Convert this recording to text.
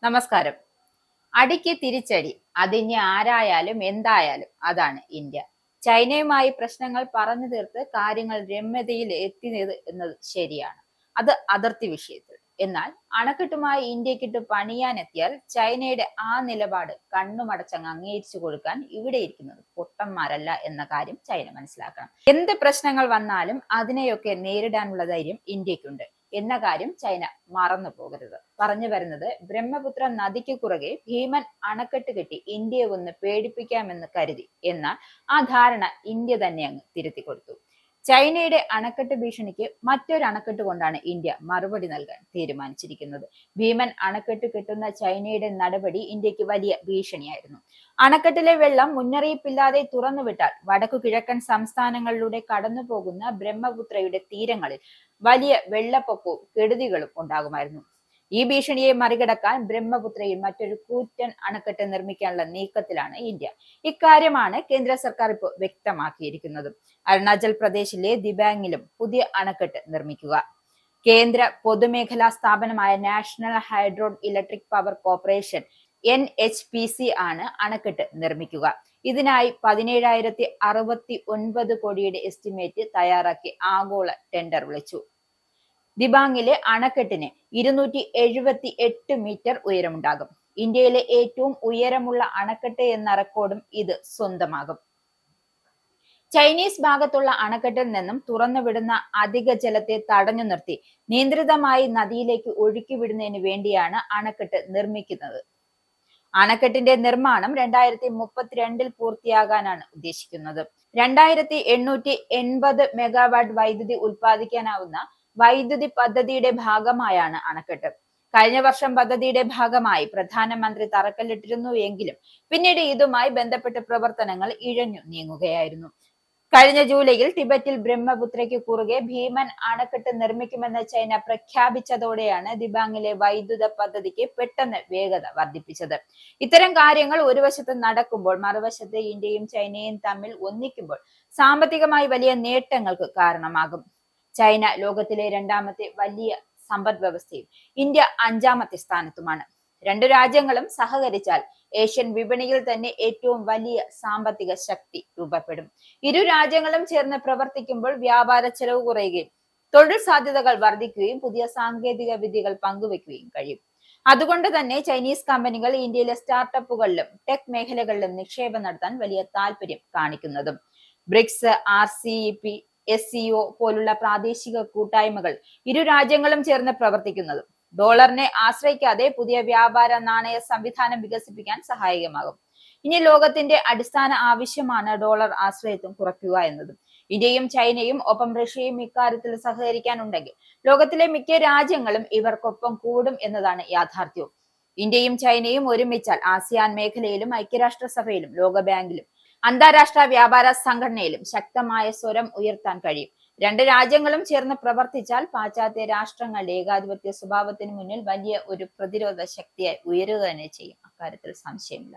നമസ്കാരം. അടിക്ക് തിരിച്ചടി. അതിനി ആരായാലും എന്തായാലും അതാണ് ഇന്ത്യ. ചൈനയുമായി പ്രശ്നങ്ങൾ പറഞ്ഞു തീർത്ത് കാര്യങ്ങൾ രമ്യതയിൽ എത്തിയത് എന്നത് ശരിയാണ്. അത് അതിർത്തി വിഷയത്തിൽ. എന്നാൽ അണക്കെട്ടുമായി ഇന്ത്യക്കിട്ട് പണിയാനെത്തിയാൽ ചൈനയുടെ ആ നിലപാട് കണ്ണുമടച്ചങ്ങ് അംഗീകരിച്ചു കൊടുക്കാൻ ഇവിടെ ഇരിക്കുന്നത് പൊട്ടന്മാരല്ല എന്ന കാര്യം ചൈന മനസ്സിലാക്കണം. എന്ത് പ്രശ്നങ്ങൾ വന്നാലും അതിനെയൊക്കെ നേരിടാനുള്ള ധൈര്യം ഇന്ത്യക്കുണ്ട് എന്ന കാര്യം ചൈന മറന്നു പോകരുത്. പറഞ്ഞു വരുന്നത്, ബ്രഹ്മപുത്ര നദിക്ക് കുറുകെ ഭീമൻ അണക്കെട്ട് കെട്ടി ഇന്ത്യയെ ഒന്ന് പേടിപ്പിക്കാമെന്ന് കരുതി. എന്നാൽ ആ ധാരണ ഇന്ത്യ തന്നെ അങ്ങ് തിരുത്തി കൊടുത്തു. ചൈനയുടെ അണക്കെട്ട് ഭീഷണിക്ക് മറ്റൊരു അണക്കെട്ട് കൊണ്ടാണ് ഇന്ത്യ മറുപടി നൽകാൻ തീരുമാനിച്ചിരിക്കുന്നത്. ഭീമൻ അണക്കെട്ട് കെട്ടുന്ന ചൈനയുടെ നടപടി ഇന്ത്യക്ക് വലിയ ഭീഷണിയായിരുന്നു. അണക്കെട്ടിലെ വെള്ളം മുന്നറിയിപ്പില്ലാതെ തുറന്നുവിട്ടാൽ വടക്കു കിഴക്കൻ സംസ്ഥാനങ്ങളിലൂടെ കടന്നു പോകുന്ന ബ്രഹ്മപുത്രയുടെ തീരങ്ങളിൽ വലിയ വെള്ളപ്പൊക്കവും കെടുതികളും ഉണ്ടാകുമായിരുന്നു. ഈ ഭീഷണിയെ മറികടക്കാൻ ബ്രഹ്മപുത്രയിൽ മറ്റൊരു കൂറ്റൻ അണക്കെട്ട് നിർമ്മിക്കാനുള്ള നീക്കത്തിലാണ് ഇന്ത്യ. ഇക്കാര്യമാണ് കേന്ദ്ര സർക്കാർ ഇപ്പോൾ വ്യക്തമാക്കിയിരിക്കുന്നത്. അരുണാചൽ പ്രദേശിലെ ദിബാങ്ങിലും പുതിയ അണക്കെട്ട് നിർമ്മിക്കുക. കേന്ദ്ര പൊതുമേഖലാ സ്ഥാപനമായ national hydro electric power corporation NHPC ആണ് അണക്കെട്ട് നിർമ്മിക്കുക. ഇതിനായി 17,069 കോടിയുടെ എസ്റ്റിമേറ്റ് തയ്യാറാക്കി ആഗോള ടെൻഡർ വിളിച്ചു. ദിബാങ്ങിലെ അണക്കെട്ടിന് 278 മീറ്റർ ഉയരമുണ്ടാകും. ഇന്ത്യയിലെ ഏറ്റവും ഉയരമുള്ള അണക്കെട്ട് എന്ന റെക്കോർഡും ഇത് സ്വന്തമാകും. ചൈനീസ് ഭാഗത്തുള്ള അണക്കെട്ടിൽ നിന്നും തുറന്നുവിടുന്ന അധിക ജലത്തെ തടഞ്ഞു നിർത്തി നിയന്ത്രിതമായി നദിയിലേക്ക് ഒഴുക്കിവിടുന്നതിന് വേണ്ടിയാണ് അണക്കെട്ട് നിർമ്മിക്കുന്നത്. അണക്കെട്ടിന്റെ നിർമ്മാണം 2032 പൂർത്തിയാകാനാണ് ഉദ്ദേശിക്കുന്നത്. 2880 മെഗാവാട്ട് വൈദ്യുതി ഉൽപ്പാദിക്കാനാവുന്ന വൈദ്യുതി പദ്ധതിയുടെ ഭാഗമായാണ് അണക്കെട്ട്. കഴിഞ്ഞ വർഷം പദ്ധതിയുടെ ഭാഗമായി പ്രധാനമന്ത്രി തറക്കല്ലിട്ടിരുന്നു എങ്കിലും പിന്നീട് ഇതുമായി ബന്ധപ്പെട്ട പ്രവർത്തനങ്ങൾ ഇഴഞ്ഞു നീങ്ങുകയായിരുന്നു. കഴിഞ്ഞ ജൂലൈയിൽ ടിബറ്റിൽ ബ്രഹ്മപുത്രയ്ക്ക് കുറുകെ ഭീമൻ അണക്കെട്ട് നിർമ്മിക്കുമെന്ന് ചൈന പ്രഖ്യാപിച്ചതോടെയാണ് ദിബാങ്ങിലെ വൈദ്യുത പദ്ധതിക്ക് പെട്ടെന്ന് വേഗത വർദ്ധിപ്പിച്ചത്. ഇത്തരം കാര്യങ്ങൾ ഒരു വശത്ത് നടക്കുമ്പോൾ മറുവശത്ത് ഇന്ത്യയും ചൈനയും തമ്മിൽ ഒന്നിക്കുമ്പോൾ സാമ്പത്തികമായി വലിയ നേട്ടങ്ങൾക്ക് കാരണമാകും. ചൈന ലോകത്തിലെ രണ്ടാമത്തെ വലിയ സമ്പദ് വ്യവസ്ഥയും ഇന്ത്യ 5ാമത്തെ സ്ഥാനത്തുമാണ്. രണ്ടു രാജ്യങ്ങളും സഹകരിച്ചാൽ ഏഷ്യൻ വിപണിയിൽ തന്നെ ഏറ്റവും വലിയ സാമ്പത്തിക ശക്തി രൂപപ്പെടും. ഇരു രാജ്യങ്ങളും ചേർന്ന് പ്രവർത്തിക്കുമ്പോൾ വ്യാപാര ചെലവ് കുറയുകയും തൊഴിൽ സാധ്യതകൾ വർദ്ധിക്കുകയും പുതിയ സാങ്കേതിക വിദ്യകൾ പങ്കുവെക്കുകയും കഴിയും. അതുകൊണ്ട് തന്നെ ചൈനീസ് കമ്പനികൾ ഇന്ത്യയിലെ സ്റ്റാർട്ടപ്പുകളിലും ടെക് മേഖലകളിലും നിക്ഷേപം നടത്താൻ വലിയ താല്പര്യം കാണിക്കുന്നതും. ബ്രിക്സ്, RCEP, SCO പോലുള്ള പ്രാദേശിക കൂട്ടായ്മകൾ ഇരു രാജ്യങ്ങളും ചേർന്ന് പ്രവർത്തിക്കുന്നതും ഡോളറിനെ ആശ്രയിക്കാതെ പുതിയ വ്യാപാര നാണയ സംവിധാനം വികസിപ്പിക്കാൻ സഹായകമാകും. ഇനി ലോകത്തിന്റെ അടിസ്ഥാന ആവശ്യമാണ് ഡോളർ ആശ്രയത്വം കുറയ്ക്കുക എന്നതും. ഇന്ത്യയും ചൈനയും ഒപ്പം റഷ്യയും ഇക്കാര്യത്തിൽ സഹകരിക്കാനുണ്ടെങ്കിൽ ലോകത്തിലെ മിക്ക രാജ്യങ്ങളും ഇവർക്കൊപ്പം കൂടും എന്നതാണ് യാഥാർത്ഥ്യവും. ഇന്ത്യയും ചൈനയും ഒരുമിച്ചാൽ ആസിയാൻ മേഖലയിലും ഐക്യരാഷ്ട്രസഭയിലും ലോകബാങ്കിലും അന്താരാഷ്ട്ര വ്യാപാര സംഘടനയിലും ശക്തമായ സ്വരം ഉയർത്താൻ കഴിയും. രണ്ട് രാജ്യങ്ങളും ചേർന്ന് പ്രവർത്തിച്ചാൽ പാശ്ചാത്യ രാഷ്ട്രങ്ങളുടെ ഏകാധിപത്യ സ്വഭാവത്തിന് മുന്നിൽ വലിയ ഒരു പ്രതിരോധ ശക്തിയായി ഉയരുക തന്നെ ചെയ്യും. അക്കാര്യത്തിൽ സംശയമില്ല.